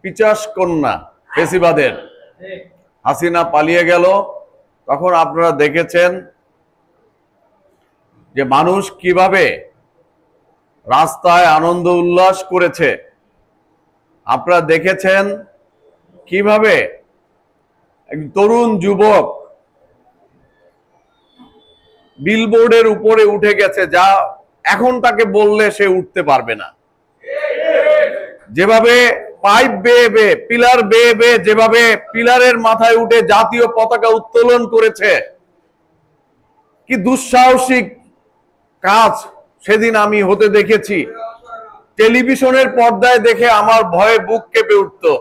পিচাস কন্যা ফেসিবাদের হাসিনা পালিয়ে গেল, তখন আপনারা দেখেছেন যে মানুষ কিভাবে রাস্তায় আনন্দ উল্লাস করেছে। আপনারা দেখেছেন কিভাবে এক তরুণ যুবক বিলবোর্ডের উপরে উঠে গেছে, যা এখন তাকে বললে সে উঠতে পারবে না। যেভাবে পাইপ বেয়ে বেয়ে, পিলার বেয়ে বেয়ে যেভাবে পিলারের মাথায় উঠে জাতীয় পতাকা উত্তোলন করেছে, কি দুঃসাহসিক কাজ সেদিন আমি হতে দেখেছি। টেলিভিশনের পর্দায় দেখে আমার ভয়ে বুক কেঁপে উঠতো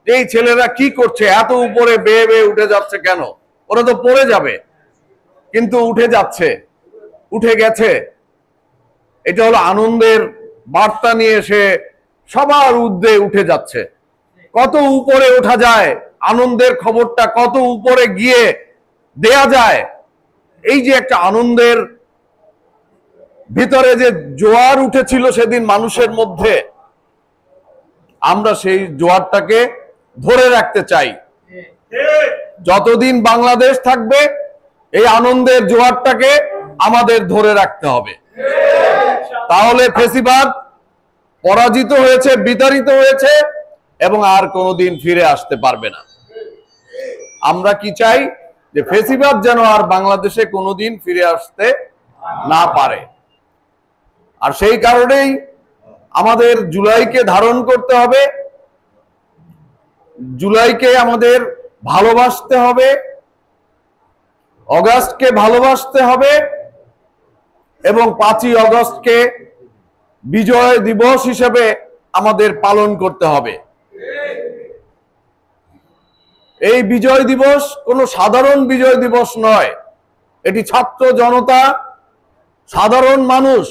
যে এই ছেলেরা কি করছে, এত উপরে বেয়ে বেয়ে উঠে যাচ্ছে কেন? ওরা তো পড়ে যাবে, কিন্তু উঠে যাচ্ছে, উঠে গেছে। এটা হলো আনন্দের বার্তা নিয়ে সে সবার ঊর্ধ্বে উঠে যাচ্ছে। কত উপরে ওঠা যায়, আনন্দের খবরটা কত উপরে গিয়ে দেয়া যায়। এই যে একটা আনন্দের ভিতরে যে জোয়ার উঠেছিল সেদিন মানুষের মধ্যে, আমরা সেই জোয়ারটাকে ধরে রাখতে চাই। যতদিন বাংলাদেশ থাকবে এই আনন্দের জোয়ারটাকে আমাদের ধরে রাখতে হবে। তাহলে ফেসিবাদ পরাজিত হয়েছে, বিতাড়িত হয়েছে এবং আর কোনোদিন ফিরে আসতে পারবে না। আমরা কি চাই? যে ফেসিবাদ যেন আর বাংলাদেশে কোনোদিন ফিরে আসতে না পারে। আর সেই কারণেই আমাদের জুলাইকে ধারণ করতে হবে, জুলাইকে আমাদের ভালোবাসতে হবে, অগাস্টকে ভালোবাসতে হবে এবং 5ই অগস্টকে বিজয় দিবস হিসেবে আমাদের পালন করতে হবে। এই বিজয় দিবস কোনো সাধারণ বিজয় দিবস নয়, এটি ছাত্র জনতা, সাধারণ মানুষ,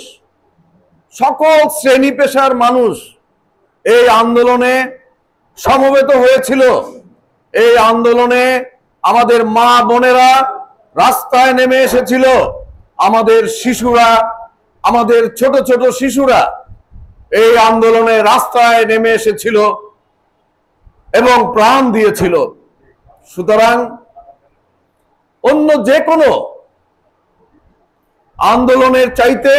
সকল শ্রেণী পেশার মানুষ এই আন্দোলনে সমবেত হয়েছিল। এই আন্দোলনে আমাদের মা বোনেরা রাস্তায় নেমে এসেছিল, আমাদের শিশুরা, আমাদের ছোট ছোট শিশুরা এই আন্দোলনে রাস্তায় নেমে এসেছিল এবং প্রাণ দিয়েছিল। সুতরাং অন্য যে কোনো আন্দোলনের চাইতে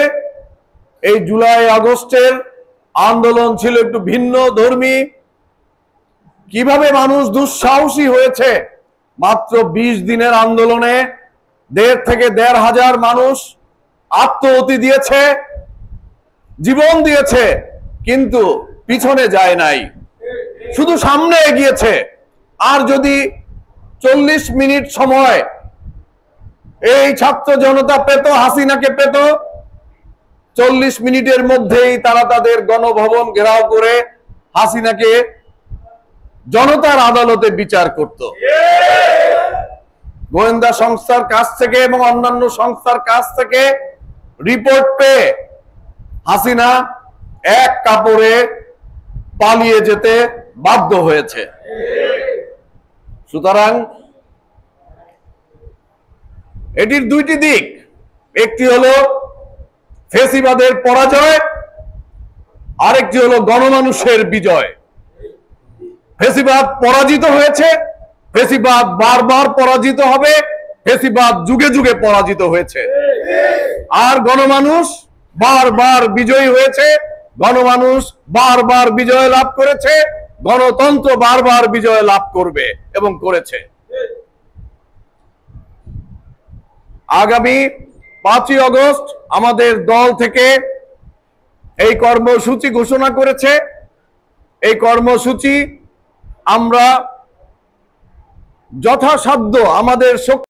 এই জুলাই আগস্টের আন্দোলন ছিল একটু ভিন্ন ধর্মী। কিভাবে মানুষ দুঃসাহসী হয়েছে, মাত্র 20 দিনের আন্দোলনে 1,500 থেকে 1,500 মানুষ আত্মহতি দিয়েছে, জীবন দিয়েছে, কিন্তু পিছনে যায় নাই, শুধু সামনে এগিয়েছে। আর যদি 40 মিনিট সময় এই ছাত্র জনতা পেত, হাসিনাকে পেত, 40 মিনিটের মধ্যেই তারা তাদের গণভবন ঘেরাও করে হাসিনাকে জনতার আদালতে বিচার করত। গোয়েন্দা সংস্থার কাছ থেকে এবং অন্যান্য সংস্থার কাছ থেকে রিপোর্ট পেয়ে হাসিনা এক কাপড়ে পালিয়ে যেতে বাধ্য হয়েছে। সুতরাং এটির দুইটি দিক, একটি হলো ফেসিবাদের পরাজয়, আরেকটি হলো গণমানুষের বিজয়। ফেসিবাদ পরাজিত হয়েছে, ফেসিবাদ বারবার পরাজিত হবে, ফেসিবাদ যুগে যুগে পরাজিত হয়েছে। আর গণমানুষ বারবার বিজয়ী হয়েছে, গণমানুষ বারবার বিজয় লাভ করেছে, গণতন্ত্র বারবার বিজয় লাভ করবে এবং করেছে। আগামী 5ই অগস্ট আমাদের দল থেকে এই কর্মসূচি ঘোষণা করেছে। এই কর্মসূচি আমরা যথাসাধ্য আমাদের